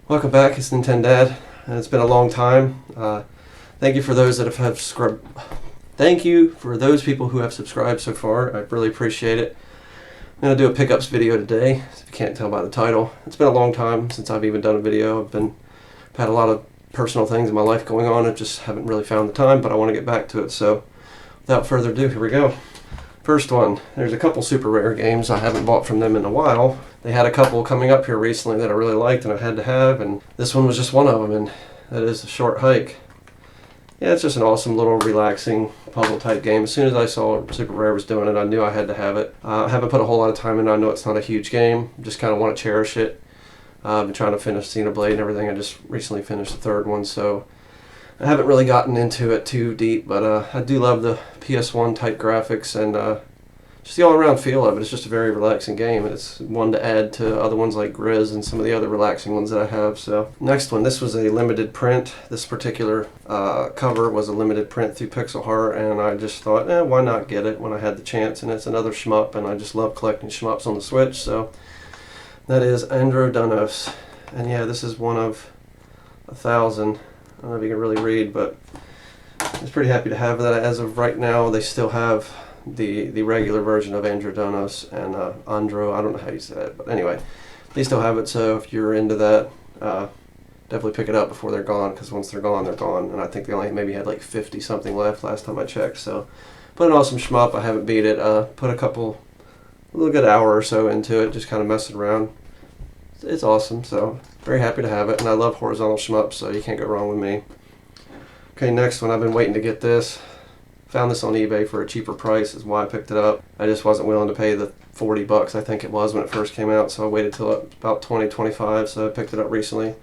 Welcome back, it's Nintendad, and it's been a long time. Thank you for those that have subscribed. Thank you for those people who have subscribed so far. I really appreciate it. I'm going to do a pickups video today, if you can't tell by the title. It's been a long time since I've even done a video. I've had a lot of personal things in my life going on. I just haven't really found the time, but I want to get back to it. So without further ado, here we go. First one, there's a couple super rare games I haven't bought from them in a while. They had a couple coming up here recently that I really liked and I had to have, and this one was just one of them, and that is A Short Hike. Yeah, it's just an awesome little relaxing puzzle type game. As soon as I saw Super Rare was doing it, I knew I had to have it. I haven't put a whole lot of time in. I know it's not a huge game. Just kind of want to cherish it. I've been trying to finish Xenoblade and everything. I just recently finished the third one, so I haven't really gotten into it too deep, but I do love the PS1 type graphics and just the all-around feel of it. It's just a very relaxing game. It's one to add to other ones like Grizz and some of the other relaxing ones that I have. So next one, this was a limited print. This particular cover was a limited print through Pixel Heart, and I just thought, why not get it when I had the chance? And it's another shmup, and I just love collecting shmups on the Switch. So that is Androdanos, and yeah, this is one of 1,000. I don't know if you can really read, but I was pretty happy to have that. As of right now, they still have the regular version of Androdanos and Andro. I don't know how you say that, but anyway, they still have it. So if you're into that, definitely pick it up before they're gone, because once they're gone, they're gone. And I think they only maybe had like 50 something left last time I checked. So, but an awesome shmup. I haven't beat it. Put a little good hour or so into it, just kind of messing around. It's awesome. So very happy to have it, and I love horizontal shmups, so you can't go wrong with me. Okay, next one. I've been waiting to get this. Found this on eBay for a cheaper price, is why I picked it up. I just wasn't willing to pay the 40 bucks I think it was when it first came out, so I waited till about 20, 25, so I picked it up recently.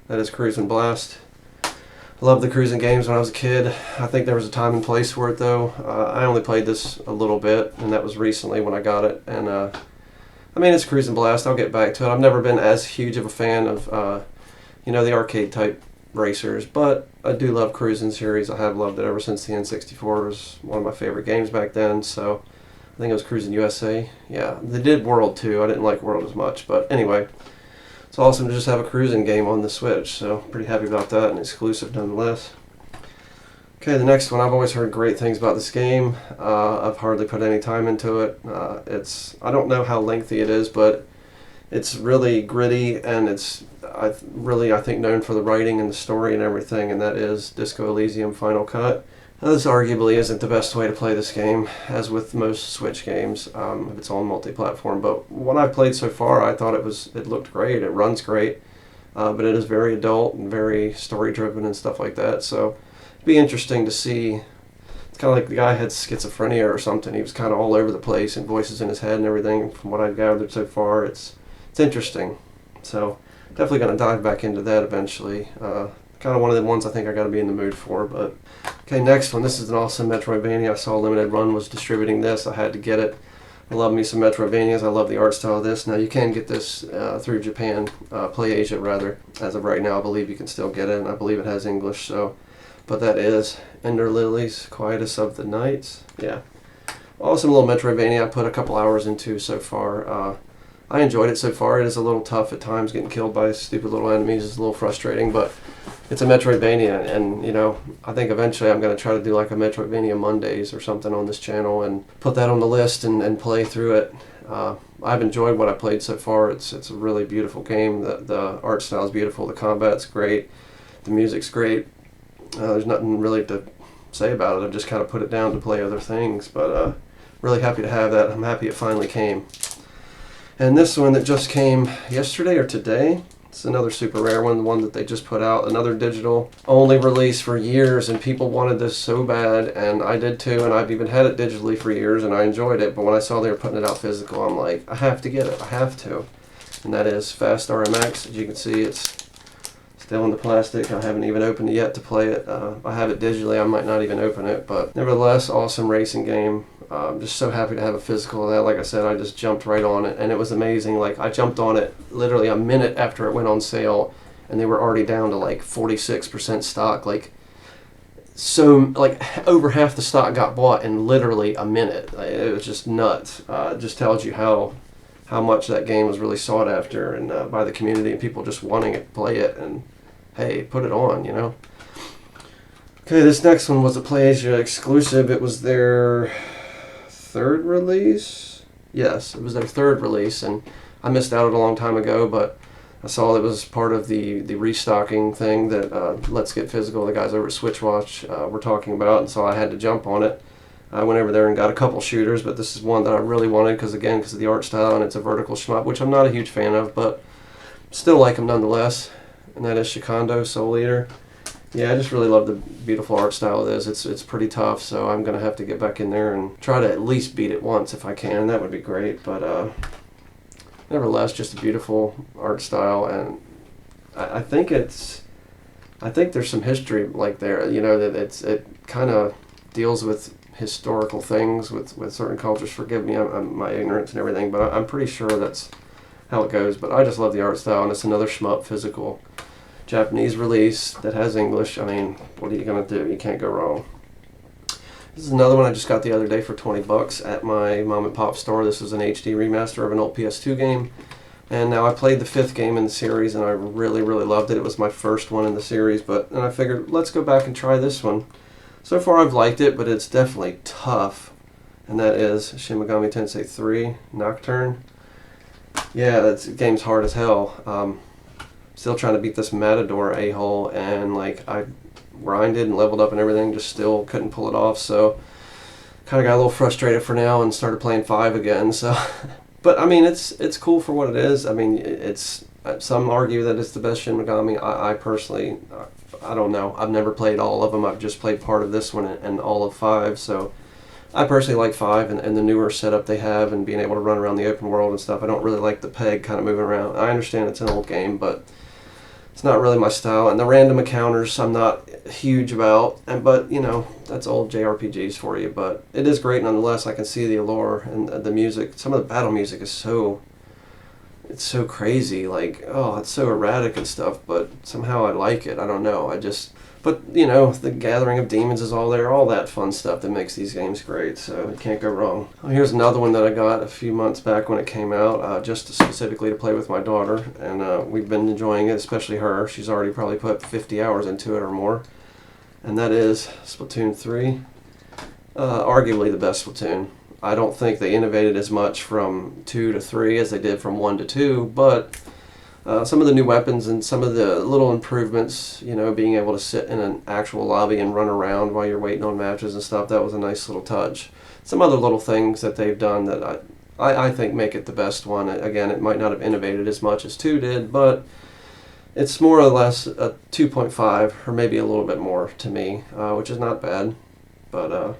That is Cruis'n Blast. I loved the cruising games when I was a kid. I think there was a time and place for it though. I only played this a little bit, and that was recently when I got it. And I mean, it's Cruis'n Blast. I'll get back to it. I've never been as huge of a fan of the arcade type racers, but I do love Cruis'n series. I have loved it ever since the N64 was one of my favorite games back then. So I think it was Cruis'n USA. Yeah, they did World too. I didn't like World as much, but anyway, it's awesome to just have a cruising game on the Switch. So pretty happy about that, and exclusive nonetheless. Okay, the next one, I've always heard great things about this game. I've hardly put any time into it. I don't know how lengthy it is, but it's really gritty, and it's I think known for the writing and the story and everything, and that is Disco Elysium Final Cut. Now, this arguably isn't the best way to play this game, as with most Switch games, if it's on multi-platform. But what I've played so far, I thought it looked great, it runs great, but it is very adult and very story-driven and stuff like that. So it'd be interesting to see. It's kind of like the guy had schizophrenia or something. He was kind of all over the place and voices in his head and everything. From what I've gathered so far, it's interesting. So definitely going to dive back into that eventually. Kind of one of the ones I think I got to be in the mood for. But okay, next one. This is an awesome Metroidvania. I saw Limited Run was distributing this. I had to get it. I love me some Metroidvanias. I love the art style of this. Now you can get this through Japan, Play Asia rather. As of right now, I believe you can still get it, and I believe it has English. So, but that is Ender Lilies, Quietus of the Nights. Yeah, awesome little Metroidvania. I put a couple hours into so far. I enjoyed it so far. It is a little tough at times. Getting killed by stupid little enemies is a little frustrating, but it's a Metroidvania, and I think eventually I'm going to try to do like a Metroidvania Mondays or something on this channel and put that on the list and play through it. I've enjoyed what I played so far. It's a really beautiful game. The art style is beautiful. The combat's great. The music's great. There's nothing really to say about it. I've just kind of put it down to play other things, but really happy to have that. I'm happy it finally came. And this one that just came yesterday or today, it's another super rare one, the one that they just put out, another digital only release for years, and people wanted this so bad, and I did too, and I've even had it digitally for years, and I enjoyed it, but when I saw they were putting it out physical, I'm like, I have to get it, I have to. And that is Fast RMX. As you can see, it's still in the plastic. I haven't even opened it yet to play it. I have it digitally, I might not even open it, but nevertheless, awesome racing game. I'm just so happy to have a physical of that. Like I said, I just jumped right on it, and it was amazing. Like, I jumped on it literally a minute after it went on sale, and they were already down to like 46% stock. Like, so like over half the stock got bought in literally a minute. It was just nuts. It just tells you how how much that game was really sought after and by the community and people just wanting to play it and hey, put it on, you know. Okay, this next one was a PlayAsia exclusive. It was their third release. Yes, it was their third release, and I missed out on it a long time ago, but I saw it was part of the restocking thing that Let's Get Physical, the guys over at Switchwatch, were talking about, and so I had to jump on it. I went over there and got a couple shooters, but this is one that I really wanted because of the art style, and it's a vertical shmup, which I'm not a huge fan of, but still like them nonetheless, and that is Shikondo Soul Eater. Yeah, I just really love the beautiful art style of this. It's pretty tough, so I'm going to have to get back in there and try to at least beat it once if I can. That would be great, but nevertheless, just a beautiful art style, and I think there's some history like there, you know, that it kind of deals with historical things with certain cultures. Forgive me, I'm my ignorance and everything, but I'm pretty sure that's how it goes. But I just love the art style, and it's another shmup physical Japanese release that has English. I mean, what are you gonna do? You can't go wrong. This is another one I just got the other day for $20 at my mom and pop store. This is an HD remaster of an old PS2 game, and now I played the 5th game in the series, and I really loved it. It was my first one in the series, but then I figured let's go back and try this one. So far I've liked it, but it's definitely tough, and that is Shin Megami Tensei 3 Nocturne. Yeah, that game's hard as hell. Still trying to beat this Matador a-hole, and like I grinded and leveled up and everything, just still couldn't pull it off, so kind of got a little frustrated for now and started playing 5 again. So but I mean, it's cool for what it is. I mean, it's some argue that it's the best Shin Megami. I personally, I don't know. I've never played all of them. I've just played part of this one and all of 5, so I personally like 5 and the newer setup they have and being able to run around the open world and stuff. I don't really like the peg kind of moving around. I understand it's an old game, but it's not really my style, and the random encounters I'm not huge about, but you know, that's old JRPGs for you, but it is great nonetheless. I can see the allure and the music. Some of the battle music is so crazy, like, oh, it's so erratic and stuff, but somehow I like it. I don't know, but you know, the gathering of demons is all there, all that fun stuff that makes these games great, so it can't go wrong. Well, here's another one that I got a few months back when it came out, just specifically to play with my daughter, and we've been enjoying it, especially her. She's already probably put 50 hours into it or more, and that is Splatoon 3. Arguably the best Splatoon. I don't think they innovated as much from 2 to 3 as they did from 1 to 2, but some of the new weapons and some of the little improvements, you know, being able to sit in an actual lobby and run around while you're waiting on matches and stuff, that was a nice little touch. Some other little things that they've done that I think make it the best one. Again, it might not have innovated as much as 2 did, but it's more or less a 2.5 or maybe a little bit more to me, which is not bad. But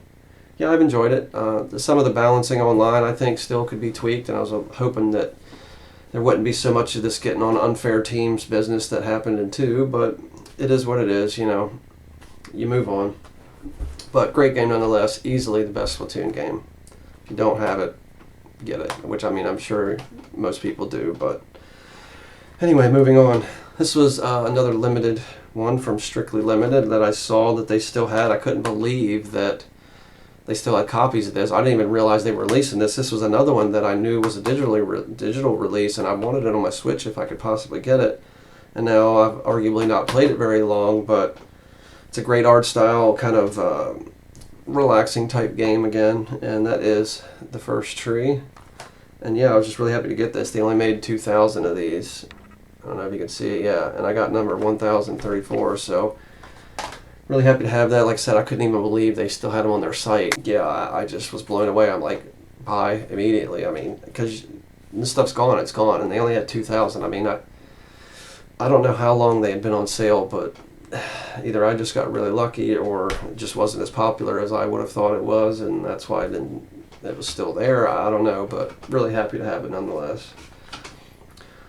yeah, I've enjoyed it. Some of the balancing online I think still could be tweaked, and I was hoping that there wouldn't be so much of this getting on unfair teams business that happened in 2, but it is what it is, you know. You move on. But great game nonetheless, easily the best Splatoon game. If you don't have it, get it, which I mean, I'm sure most people do, but anyway, moving on. This was another limited one from Strictly Limited that I saw that they still had. I couldn't believe that they still had copies of this. I didn't even realize they were releasing this. This was another one that I knew was a digital release, and I wanted it on my Switch if I could possibly get it. And now I've arguably not played it very long, but it's a great art style, kind of relaxing type game again, and that is The First Tree. And yeah, I was just really happy to get this. They only made 2,000 of these. I don't know if you can see it, yeah. And I got number 1,034, so really happy to have that. Like I said, I couldn't even believe they still had them on their site. Yeah, I just was blown away. I'm like, buy immediately. I mean, because this stuff's gone, it's gone, and they only had 2,000. I mean, I don't know how long they had been on sale, but either I just got really lucky or it just wasn't as popular as I would have thought it was, and that's why it was still there. I don't know, but really happy to have it nonetheless.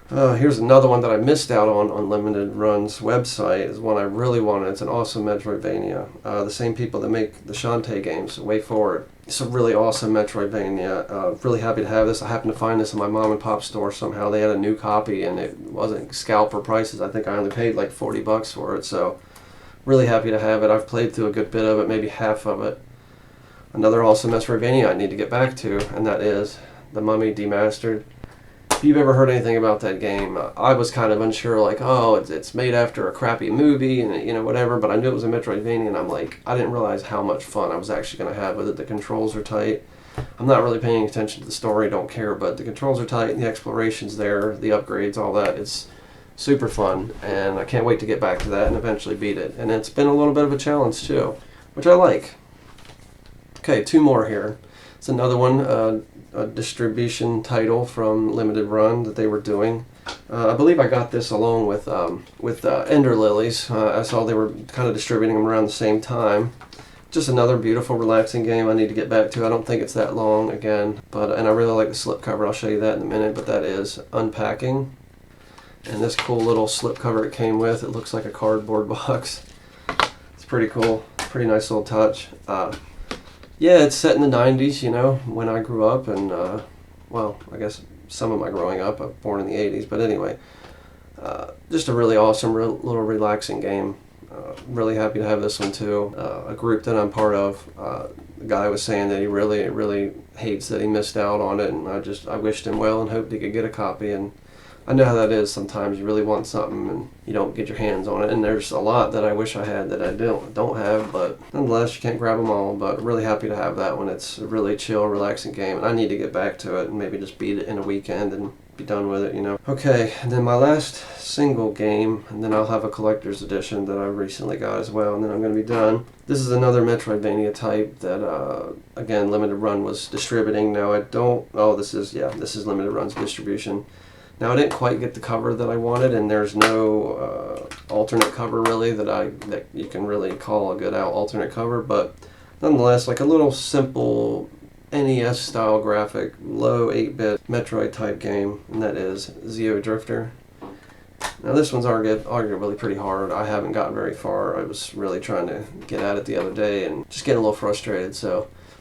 Here's another one that I missed out on Limited Run's website. Is one I really wanted. It's an awesome Metroidvania. The same people that make the Shantae games, Way Forward. It's a really awesome Metroidvania. Really happy to have this. I happened to find this in my mom and pop store somehow. They had a new copy and it wasn't scalper prices. I think I only paid like $40 for it. So really happy to have it. I've played through a good bit of it, maybe half of it. Another awesome Metroidvania I need to get back to, and that is The Mummy Demastered. if you've ever heard anything about that game, I was kind of unsure, like, oh, it's made after a crappy movie and, you know, whatever, but I knew it was a Metroidvania, and I'm like, I didn't realize how much fun I was actually going to have with it. The controls are tight. I'm not really paying attention to the story, don't care, but the controls are tight, and the exploration's there, the upgrades, all that. It's super fun, and I can't wait to get back to that and eventually beat it. And it's been a little bit of a challenge, too, which I like. Okay, 2 more here. It's another one, a distribution title from Limited Run that they were doing. I believe I got this along with Ender Lilies. I saw they were kind of distributing them around the same time. Just another beautiful, relaxing game I need to get back to. I don't think it's that long again, and I really like the slipcover. I'll show you that in a minute, but that is Unpacking. And this cool little slipcover it came with, it looks like a cardboard box. It's pretty cool, pretty nice little touch. Yeah, it's set in the 90s, you know, when I grew up, and, well, I guess some of my growing up, I was born in the 80s, but anyway, just a really awesome, little relaxing game. Really happy to have this one too. A group that I'm part of, the guy was saying that he really hates that he missed out on it, and I wished him well and hoped he could get a copy. And I know how that is sometimes. You really want something and you don't get your hands on it, and there's a lot that I wish I had that I don't have, but nonetheless you can't grab them all. But really happy to have that one. It's a really chill, relaxing game, and I need to get back to it and maybe just beat it in a weekend and be done with it, you know. Okay, and then my last single game, and then I'll have a collector's edition that I recently got as well, and then I'm going to be done. This is another Metroidvania type that, again, Limited Run was distributing. Now this is Limited Run's distribution. Now I didn't quite get the cover that I wanted, and there's no alternate cover really that you can really call a good alternate cover, but nonetheless, like a little simple NES style graphic, low 8-bit Metroid type game, and that is Zeo Drifter. Now this one's arguably pretty hard. I haven't gotten very far. I was really trying to get at it the other day and just getting a little frustrated,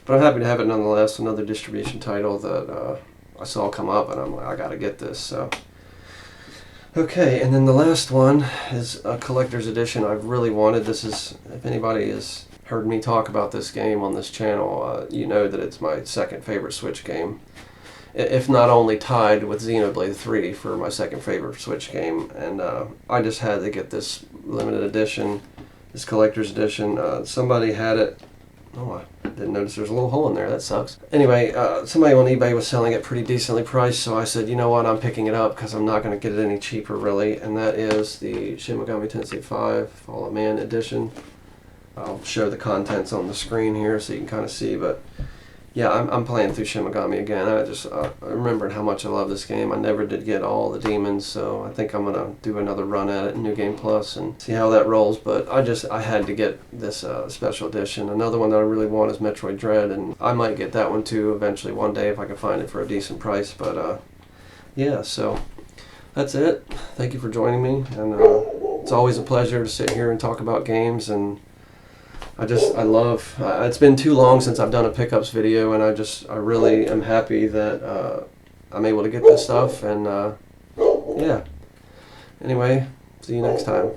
but I'm happy to have it nonetheless. Another distribution title that I saw come up, and I'm like, I gotta get this. So okay, and then the last one is a collector's edition I've really wanted. This is, if anybody has heard me talk about this game on this channel, you know that it's my second favorite Switch game, if not only tied with Xenoblade 3 for my second favorite Switch game. And I just had to get this limited edition, this collector's edition. Somebody had it. Oh, I didn't notice there's a little hole in there. That sucks. Anyway, somebody on eBay was selling it pretty decently priced, so I said, you know what, I'm picking it up because I'm not going to get it any cheaper, really. And that is the Shin Megami Tensei 5 Fall of Man edition. I'll show the contents on the screen here so you can kind of see, but yeah, I'm playing through Shin Megami again. I remembered how much I love this game. I never did get all the demons, so I think I'm going to do another run at it in New Game Plus and see how that rolls. But I had to get this special edition. Another one that I really want is Metroid Dread, and I might get that one too eventually one day if I can find it for a decent price. But yeah, so that's it. Thank you for joining me, and it's always a pleasure to sit here and talk about games. And I love, it's been too long since I've done a pickups video, and I really am happy that I'm able to get this stuff, and yeah. Anyway, see you next time.